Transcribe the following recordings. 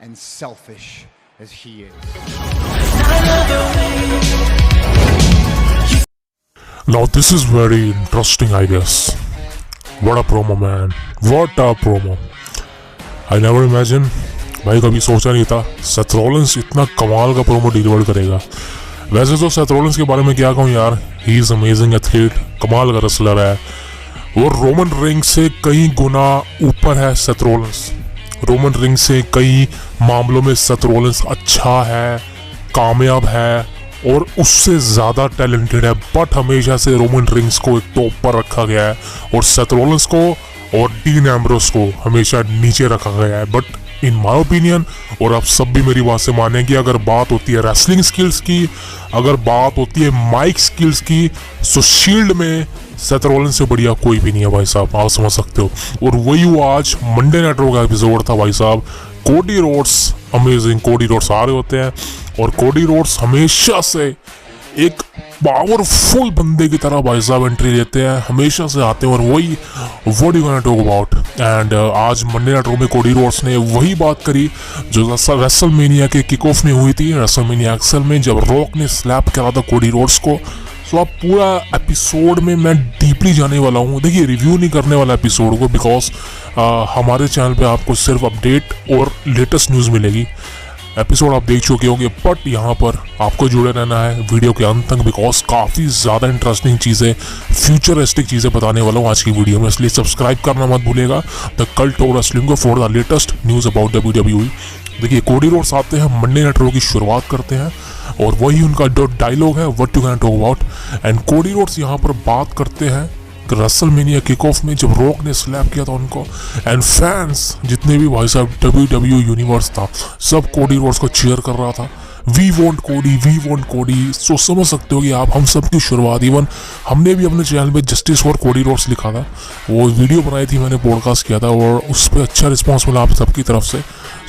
and selfish as he is. Now this is very interesting, I guess. What a promo, man. What a promo. I never imagined. भाई कभी सोचा नहीं था Seth Rollins इतना कमाल का प्रोमो डिलीवर करेगा। वैसे तो सेथ रॉलिंस के बारे में क्या कहूँ यार, ही इज अमेजिंग एथलीट, कमाल का रेसलर है। वो रोमन रिंग्स से कई गुना ऊपर है सेथ रॉलिंस। रोमन रिंग्स से कई मामलों में सेथ रॉलिंस अच्छा है, कामयाब है और उससे ज़्यादा टैलेंटेड है। बट हमेशा से रोमन रिंग्स को एक टॉप पर रखा गया है और सेथ रॉलिंस को और डीन एम्ब्रोस को हमेशा नीचे रखा गया है। बट इन माय ओपिनियन, और आप सब भी मेरी बात से मानें कि अगर बात होती है रेसलिंग स्किल्स की, अगर बात होती है माइक स्किल्स की, तो शील्ड में सेथ रॉलिंस से बढ़िया कोई भी नहीं है भाई साहब, आप समझ सकते हो। और वही वो आज मंडे नाइट रॉ का एपिसोड था भाई साहब। Cody Rhodes, amazing Cody Rhodes आ रहे होते हैं और कोडी रोड्स हमेशा से एक पावरफुल बंदे की तरह भाई साहब एंट्री लेते हैं, हमेशा से आते हैं। और वही what you gonna talk about. And आज मंडे नाइट रॉ में कोडी रोड्स ने वही बात करी जो रेसलमेनिया के किक ऑफ में हुई थी, रेसलमेनिया एक्सेल में, जब रॉक ने स्लैप करा था कोडी रोड्स को। तो आप पूरा एपिसोड में मैं डीपली जाने वाला हूँ। देखिए, रिव्यू नहीं करने वाला एपिसोड को, बिकॉज हमारे चैनल पे आपको सिर्फ अपडेट और लेटेस्ट न्यूज़ मिलेगी। एपिसोड आप देख चुके होंगे, बट यहाँ पर आपको जुड़े रहना है वीडियो के अंत तक, बिकॉज काफ़ी ज़्यादा इंटरेस्टिंग चीज़ें, फ्यूचरिस्टिक चीज़ें बताने वाला हूँ आज की वीडियो में। इसलिए सब्सक्राइब करना मत भूलिएगा द कल्ट ऑफ रेसलिंग को for the latest news about WWE। देखिए, कोडी रोड्स आते हैं, मंडे नाइट रॉ की शुरुआत करते हैं और वही उनका जो डायलॉग है, what you can talk about. And Cody Rhodes यहाँ पर बात करते हैं रेसलमेनिया किक ऑफ में जब रॉक ने स्लैप किया था उनको। एंड फैंस जितने भी भाई साहब WWE यूनिवर्स था, सब कोडी रोड्स को चीयर कर रहा था, वी वॉन्ट कोडी, वी वॉन्ट कोडी। सो समझ सकते हो कि आप हम सब की शुरुआत, इवन हमने भी अपने चैनल पे जस्टिस फॉर कोडी रोड्स लिखा था, वो वीडियो बनाई थी, मैंने पॉडकास्ट किया था और उस पर अच्छा रिस्पॉन्स मिला आप सबकी तरफ से।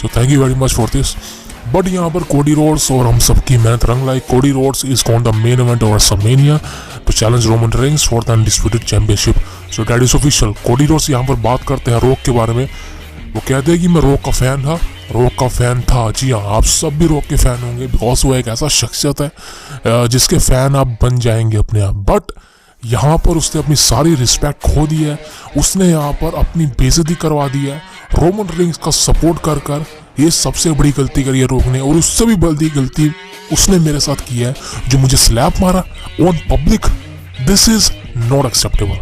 So thank you very much for this. But यहाँ पर कोडी रोड्स और हम सबकी मेहनत रंग लाई। Cody Rhodes is on the main event of WrestleMania to challenge Roman Reigns for the undisputed championship. So that is official. Cody Rhodes यहाँ पर बात करते हैं रॉक के बारे में। वो कहते हैं कि मैं रॉक का फैन था, रॉक का फैन था। जी हाँ, आप सब भी रॉक के फैन होंगे, बिकॉज वो एक ऐसा शख्सियत है जिसके फैन आप बन जाएंगे अपने आप। बट यहाँ पर उसने अपनी सारी रिस्पेक्ट खो दी है, उसने यहाँ पर अपनी बेइज्जती करवा दी है रोमन रिंग्स का सपोर्ट कर कर। ये सबसे बड़ी गलती करी है रॉक ने, और उससे भी बड़ी गलती उसने मेरे साथ की है, जो मुझे स्लैप मारा on public. This is not acceptable.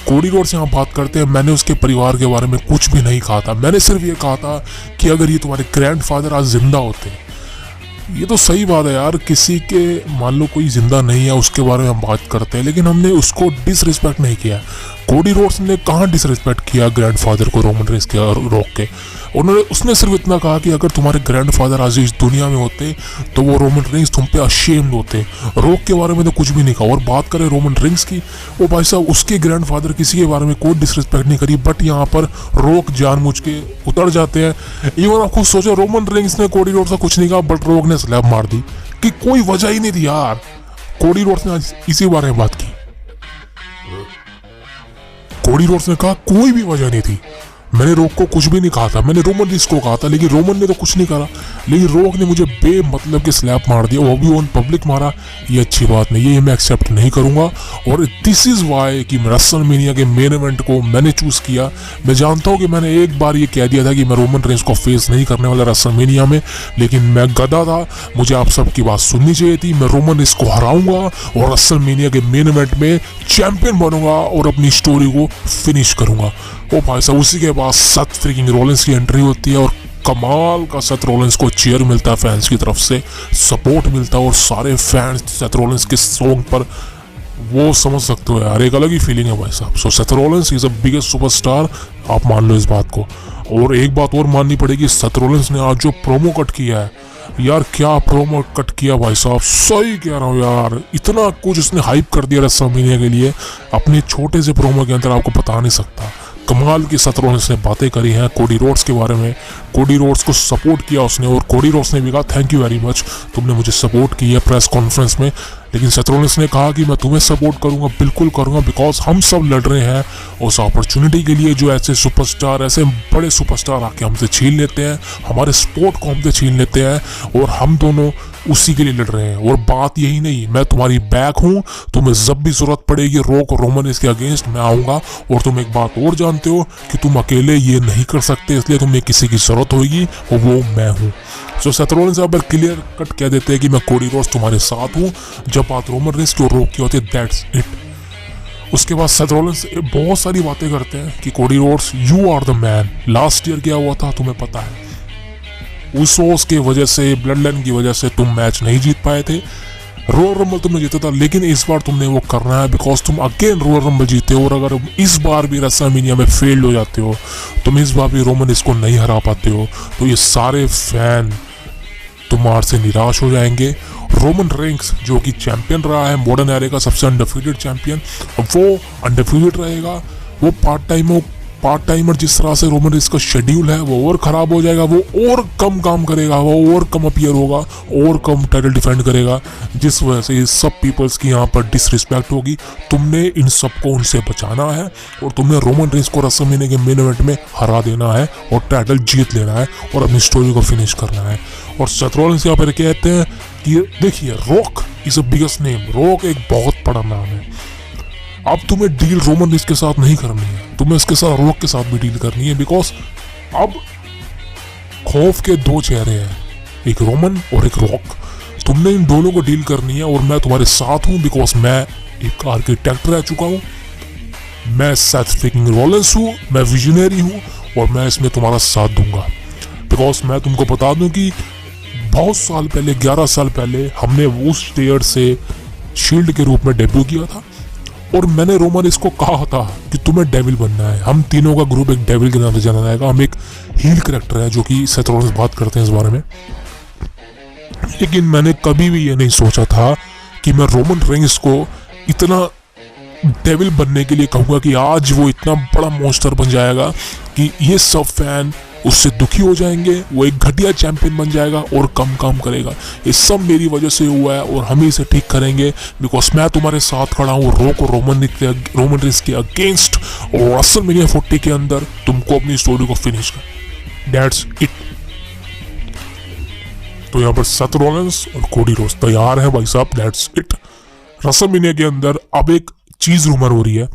कोडी रोड्स यहाँ बात करते हैं, मैंने उसके परिवार के बारे में कुछ भी नहीं कहा था, मैंने सिर्फ ये कहा था कि अगर ये तुम्हारे ग्रैंडफादर आज जिंदा होते। ये तो सही बात है यार, किसी के मान लो कोई जिंदा नहीं है उसके बारे में हम बात करते हैं, लेकिन हमने उसको डिसरिस्पेक्ट नहीं किया। कोडी रोड्स ने कहाँ डिसरिस्पेक्ट किया ग्रैंडफादर को रोमन रिंग्स के और रॉक के। उसने सिर्फ इतना कहा कि अगर तुम्हारे ग्रैंडफादर आज इस दुनिया में होते तो वो रोमन रिंग्स तुम पे अशेम्ड होते। रॉक के बारे में तो कुछ भी नहीं कहा। और बात करें रोमन रिंग्स की, वो भाई साहब उसके ग्रैंडफादर किसी के बारे में कोई डिसरिस्पेक्ट नहीं करी। बट यहाँ पर रॉक जानबूझ के उतर जाते हैं। इवन आप खुद सोचो, रोमन रिंग्स ने कोडी रोड्स का कुछ नहीं कहा, बट रॉक ने स्लैप मार दी कि कोई वजह ही नहीं थी यार। कोडी रोड्स ने आज इसी बारे में बात की। कोडी रोड्स ने कहा कोई भी वजह नहीं थी, मैंने रॉक को कुछ भी नहीं कहा था, मैंने रोमन रिंग्स को कहा था, लेकिन रोमन ने तो कुछ नहीं करा, लेकिन रॉक ने मुझे बेमतलब के स्लैप मार दिया, वो भी ऑन पब्लिक मारा। ये अच्छी बात नहीं है, ये मैं एक्सेप्ट नहीं करूंगा। और दिस इज वाई कि रेसलमेनिया के मेन इवेंट को मैंने चूज किया। मैं जानता हूं कि मैंने एक बार ये कह दिया था कि मैं रोमन रिंग्स को फेस नहीं करने वाला रेसलमेनिया में, लेकिन मैं गधा था, मुझे आप सबकी बात सुननी चाहिए थी। मैं रोमन रिंग्स को हराऊंगा और रेसलमेनिया के मेन इवेंट में चैंपियन बनूंगा और अपनी स्टोरी को फिनिश करूंगा। ओ भाई साहब, उसी के बाद सेथ फ्रीकिंग रॉलिंस की एंट्री होती है और कमाल का सेथ रॉलिंस को चीयर मिलता है, फैंस की तरफ से सपोर्ट मिलता है और सारे फैंस सेथ रॉलिंस के सॉन्ग पर, वो समझ सकते हो यार, एक अलग ही फीलिंग है भाई साहब। So Seth Rollins is a biggest superstar, आप मान लो इस बात को। और एक बात और माननी पड़ेगी, सेथ रॉलिंस ने आज जो प्रोमो कट किया है यार, क्या प्रोमो कट किया भाई साहब, सही कह रहा हूँ यार। इतना कुछ उसने हाइप कर दिया रेसलमेनिया के लिए अपने छोटे से प्रोमो के अंदर, आपको बता नहीं सकता। कमाल की सेथ रॉलिंस ने बातें करी हैं कोडी रोड्स के बारे में, कोडी रोड्स को सपोर्ट किया उसने, और कोडी रोड्स ने भी कहा थैंक यू वेरी मच, तुमने मुझे सपोर्ट किया प्रेस कॉन्फ्रेंस में। लेकिन सेथ रॉलिंस ने कहा कि मैं तुम्हें सपोर्ट करूंगा, बिल्कुल करूंगा, बिकॉज हम सब लड़ रहे हैं उस अपॉर्चुनिटी के लिए जो ऐसे सुपरस्टार, ऐसे बड़े सुपरस्टार आके हमसे छीन लेते हैं, हमारे स्पोर्ट को हमसे छीन लेते हैं, और हम दोनों उसी के लिए लड़ रहे हैं। और बात यही नहीं, मैं तुम्हारी बैक हूँ, तुम्हें जब भी जरूरत पड़ेगी रॉक और रोमन इसके अगेंस्ट मैं आऊँगा। और तुम एक बात और जानते हो कि तुम अकेले ये नहीं कर सकते, इसलिए तुम्हें किसी की जरूरत होगी और वो मैं हूँ। सो सेथ रॉलिंस यहाँ पर क्लियर कट कह देते हैं कि मैं कोडी रोड्स तुम्हारे साथ हूँ। जब बात रोमन रेंस की और रॉक की होती है, दैट्स इट। उसके बाद सेथ रॉलिंस बहुत सारी बातें करते हैं कि Cody Rhodes you are the man. Last year क्या हुआ था तुम्हें पता है, उस की वजह से, ब्लड लाइन की वजह से तुम मैच नहीं जीत पाए थे। रॉयल रंबल तुमने जीता था, लेकिन इस बार तुमने वो करना है बिकॉज तुम अगेन रॉयल रंबल जीते हो। और अगर इस बार भी रेसलमेनिया में फेल्ड हो जाते हो, तुम इस बार भी रोमन इसको नहीं हरा पाते हो, तो ये सारे फैन तुम्हारे से निराश हो जाएंगे। रोमन रेंस जो कि चैंपियन रहा है, मॉडर्न एरा का सबसे अनडिफीटेड चैंपियन, वो अनडिफीटेड रहेगा। वो पार्ट टाइमर जिस तरह से रोमन रेंस का शेड्यूल है वो और ख़राब हो जाएगा, वो और कम काम करेगा, वो और कम अपीयर होगा, और कम टाइटल डिफेंड करेगा, जिस वजह से सब पीपल्स की यहाँ पर डिसरिस्पेक्ट होगी। तुमने इन सबको उनसे बचाना है और तुमने रोमन रेंस को रेसलमेनिया के मेन इवेंट में हरा देना है और टाइटल जीत लेना है और अपनी स्टोरी को फिनिश करना है। और सेथ रॉलिंस यहाँ पर कहते हैं कि देखिए rock is a biggest name, rock एक बहुत बड़ा नाम है। अब तुम्हें डील रोमन रेंस के साथ नहीं करनी है, तुम्हें इसके साथ रॉक के साथ भी डील करनी है, बिकॉज अब खौफ के दो चेहरे हैं, एक रोमन और एक रॉक। तुमने इन दोनों को डील करनी है और मैं तुम्हारे साथ हूं बिकॉज मैं एक आर्किटेक्ट रह चुका हूं, मैं सेथ फ्रिकिंग रॉलिंस हूं, मैं विजनरी हूं और मैं इसमें तुम्हारा साथ दूंगा। बिकॉज मैं तुमको बता दूं कि बहुत साल पहले, 11 साल पहले हमने उस टेयर से शील्ड के रूप में डेब्यू किया था और मैंने रोमन इसको कहा था कि तुम्हें डेविल बनना है। हम तीनों का ग्रुप एक डेविल के नाम से जाना जाएगा, हम एक हील कैरेक्टर है जो कि सेथ रॉलिंस बात करते हैं इस बारे में। लेकिन मैंने कभी भी ये नहीं सोचा था कि मैं रोमन रेंस को इतना डेविल बनने के लिए कहूँगा कि आज वो इतना बड़ा मॉन्स्टर बन जाएगा कि ये सब फैन उससे दुखी हो जाएंगे, वो एक घटिया चैंपियन बन जाएगा और कम काम करेगा। ये सब मेरी वजह से हुआ है और हम ही इसे ठीक करेंगे बिकॉज मैं तुम्हारे साथ खड़ा हूँ रॉक और रोमन रेंस के अगेंस्ट, और रेसलमेनिया 40 के अंदर तुमको अपनी स्टोरी को फिनिश कर, दैट्स इट। तो यहाँ पर सेथ रॉलिंस और कोडी रोड्स तैयार है भाई साहब, दैट्स इट। रेसलमेनिया के अंदर अब एक चीज रूमर हो रही है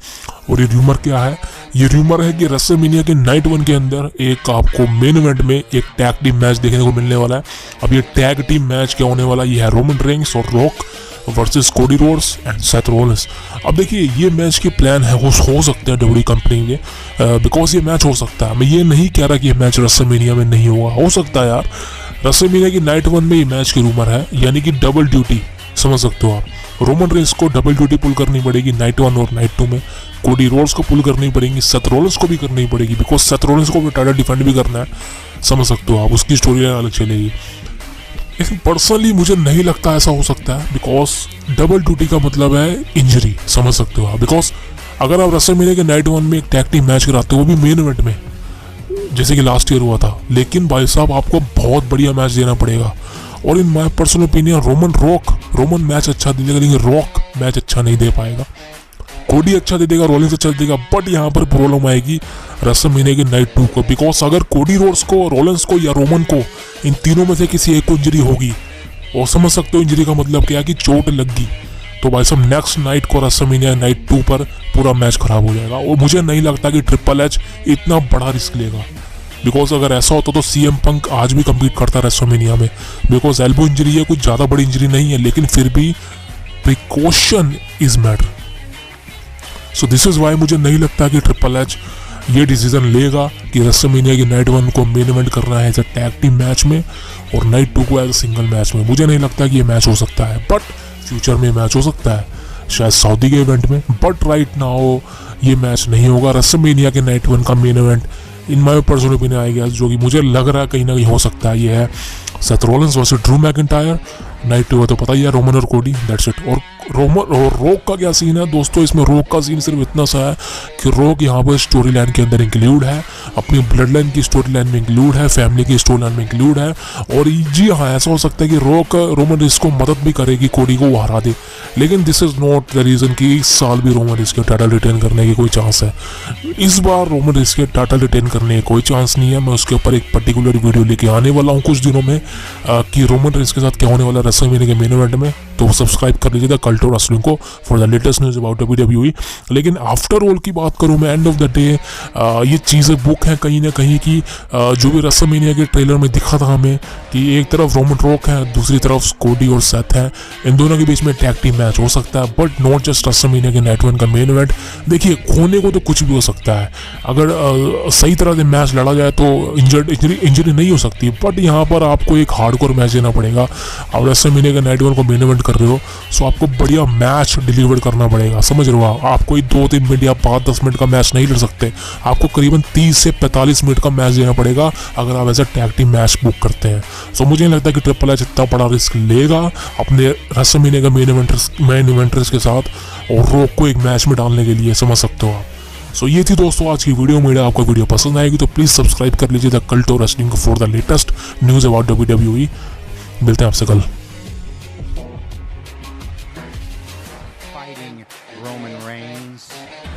और ये रूमर क्या है, ये रूमर है कि रेसलमेनिया के नाइट 1 के अंदर एक आपको मेन इवेंट में एक टैग टीम मैच देखने को मिलने वाला है। अब ये टैग टीम मैच क्या होने वाला है, ये है रोमन रेंस और rock versus Cody Rhodes and Seth Rollins. अब देखिए ये मैच के प्लान है, हो सकते हैं डब्ल्यूडब्ल्यूई कंपनी के, बिकॉज ये मैच हो सकता है। मैं ये नहीं कह रहा कि ये मैच रेसलमेनिया में नहीं होगा, हो सकता है यार। रेसलमेनिया की नाइट 1 में ये मैच की रूमर है, यानी कि डबल ड्यूटी, समझ सकते हो आप। रोमन रेंस को डबल ड्यूटी पुल करनी पड़ेगी नाइट 1 और नाइट 2 में, कोडी रोड्स को पुल करनी पड़ेगी, सेथ रॉलिंस को भी करनी पड़ेगी बिकॉज सेथ रॉलिंस को भी टाइटल डिफेंड भी करना है, समझ सकते हो आप, उसकी स्टोरी अलग चलेगी। लेकिन पर्सनली मुझे नहीं लगता ऐसा हो सकता है बिकॉज डबल ड्यूटी का मतलब है इंजरी, समझ सकते हो आप। बिकॉज अगर आप रेसलमेनिया के नाइट 1 में एक टैग टीम मैच कराते हो वो भी मेन इवेंट में, जैसे कि लास्ट ईयर हुआ था, लेकिन भाई साहब आपको बहुत बढ़िया मैच देना पड़ेगा। और in my personal opinion Roman match अच्छा दे देगा लेकिन रॉक मैच अच्छा नहीं दे पाएगा। कोडी अच्छा दे देगा, रॉलिंस अच्छा दे देगा, बट यहाँ पर प्रॉब्लम आएगी रेसलमेनिया के नाइट 2 को, बिकॉज अगर कोडी रोड्स को, रॉलिंस को या रोमन को, इन तीनों में से किसी एक को इंजरी होगी, और समझ सकते हो इंजरी का मतलब क्या है कि चोट लग गई, तो भाई साहब नेक्स्ट नाइट को रेसलमेनिया नाइट 2 पर पूरा मैच खराब हो जाएगा। और मुझे नहीं लगता कि ट्रिपल एच इतना बड़ा रिस्क लेगा, बिकॉज अगर ऐसा होता तो सीएम पंक आज भी कम्पीट करता रेसलमेनिया में, बिकॉज एल्बो इंजरी है, कुछ ज़्यादा बड़ी इंजरी नहीं है, लेकिन फिर भी precaution is matter. So this is why मुझे नहीं लगता कि ट्रिपल एच ये डिसीजन लेगा कि रेसलमेनिया की नाइट 1 को मेन इवेंट करना है as a tag team match में और नाइट 2 को एज अ सिंगल मैच में। मुझे नहीं लगता कि ये मैच हो सकता है, बट फ्यूचर में मैच हो सकता है, शायद सऊदी के इवेंट में, बट राइट नाउ ये मैच नहीं होगा। रेसलमेनिया के नाइट 1 का main event in my personal opinion I गया, जो कि मुझे लग रहा है कहीं ना कहीं हो सकता है, ये है Seth Rollins versus Drew McIntyre. Night 2 तो पता ही है, रोमन और कोडी, दैट्स इट। और रोमन और रोक का क्या सीन है दोस्तों, इसमें रोक का सीन सिर्फ इतना सा है कि रोक यहाँ पर स्टोरी लाइन के अंदर इंक्लूड है, अपनी ब्लड लाइन की स्टोरी लाइन में इंक्लूड है, फैमिली की स्टोरी लाइन में इंक्लूड है। और जी हाँ, ऐसा हो सकता है कि रोक रोमन रिस को मदद भी करेगी कोडी को हरा दे, लेकिन this is not the reason कि इस साल भी रोमन रिस के टाइटल रिटेन करने की कोई चांस है। इस बार रोमन रिस के टाइटल रिटेन करने की कोई चांस नहीं है। मैं उसके ऊपर एक पर्टिकुलर वीडियो लेके आने वाला हूँ कुछ दिनों में कि रोमन रिस के साथ क्या होने वाला है रेसलमेनिया के मेन इवेंट में। तो सब्सक्राइब कर लीजिएगा कल्ट ऑफ रेसलिंग को for the latest news about WWE। लेकिन आफ्टर ऑल की बात करूं मैं, एंड ऑफ द डे ये चीज़ें बुक हैं कहीं ना कहीं की जो भी रेसलमेनिया के ट्रेलर में दिखा था हमें कि एक तरफ रोमन रोक है, दूसरी तरफ कोडी और सेथ है, इन दोनों के बीच में टैग टीम मैच हो सकता है, बट नॉट जस्ट रेसलमेनिया के नाइट 1 का मेन इवेंट। देखिए, खोने को तो कुछ भी हो सकता है, अगर सही तरह से मैच लड़ा जाए तो इंजरी नहीं हो सकती, बट यहाँ पर आपको एक हार्डकोर मैच देना पड़ेगा। आप रेसलमेनिया के नाइट 1 को मेन इवेंट कर रहे हो, सो आपको बढ़िया मैच डिलीवर करना पड़ेगा, समझ रहे हो आप कोई 2-3 मिनट या 5-10 मिनट का मैच नहीं लड़ सकते, आपको करीबन 30 से 45 मिनट का मैच देना पड़ेगा अगर आप ऐसा टैग टीम मैच बुक करते हैं। सो मुझे नहीं लगता कि ट्रिपल एच इतना बड़ा रिस्क लेगा अपने रेसलमेनिया का मेन इवेंटर्स के साथ और रोक को एक मैच में डालने के लिए, समझ सकते हो आप। सो ये थी दोस्तों आज की वीडियो। मेरे आपको वीडियो पसंद आएगी तो प्लीज़ सब्सक्राइब कर लीजिए the cult of wrestling for the latest news about WWE। मिलते हैं आपसे कल। Fighting Roman Reigns.